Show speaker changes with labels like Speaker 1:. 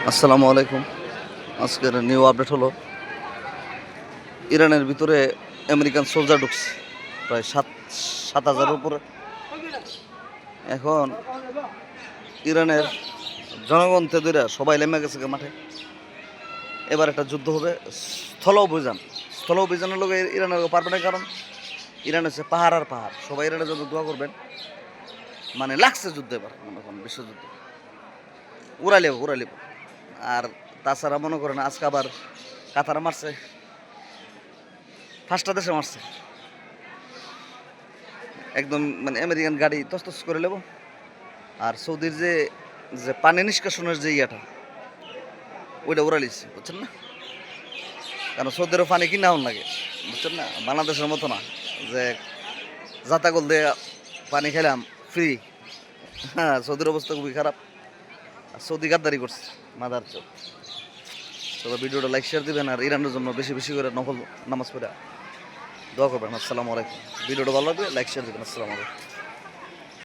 Speaker 1: আসসালামু আলাইকুম। আজকের নিউ আপডেট হলো ইরানের ভিতরে আমেরিকান সোলজার ঢুকছে প্রায় 7,000-এর উপরে। এখন ইরানের জনগণ তেদুরা সবাই নেমে গেছে মাঠে। এবার একটা যুদ্ধ হবে, স্থল অভিযান। স্থল অভিযানের লোক ইরানের পারবে না, কারণ ইরান হচ্ছে পাহাড় আর পাহাড়। সবাই ইরানের জন্য দোয়া করবেন। মানে লাগছে যুদ্ধ, এবার মনে করেন বিশ্বযুদ্ধ উড়াইলেব। আর তাছাড়া মনে করেন আজকে আবার কাতার মারছে, 5টা দেশে মারছে একদম। মানে আমেরিকান গাড়ি তস্তস করে নেব। আর সৌদির যে যে পানি নিষ্কাশনের যে ইয়াটা, ওইটা উড়ালিছে, বুঝছেন না? কারণ সৌদিরও পানি কিনা হন লাগে, বুঝছেন না? বাংলাদেশের মতো না যে জাতাগল দিয়ে পানি খেলাম ফ্রি। হ্যাঁ, সৌদির অবস্থা খুবই খারাপ। আর সৌদি গাদ্দারি করছে মাদার চোখ। তবে ভিডিওটা লাইক শেয়ার দিবেন, আর ইরানের জন্য বেশি বেশি করে নকল নামাজ পড়ে দোয়া করবেন। আসসালামু আলাইকুম। ভিডিওটা ভালো লাগবে লাইক শেয়ার দিবেন। আসসালামু আলাইকুম।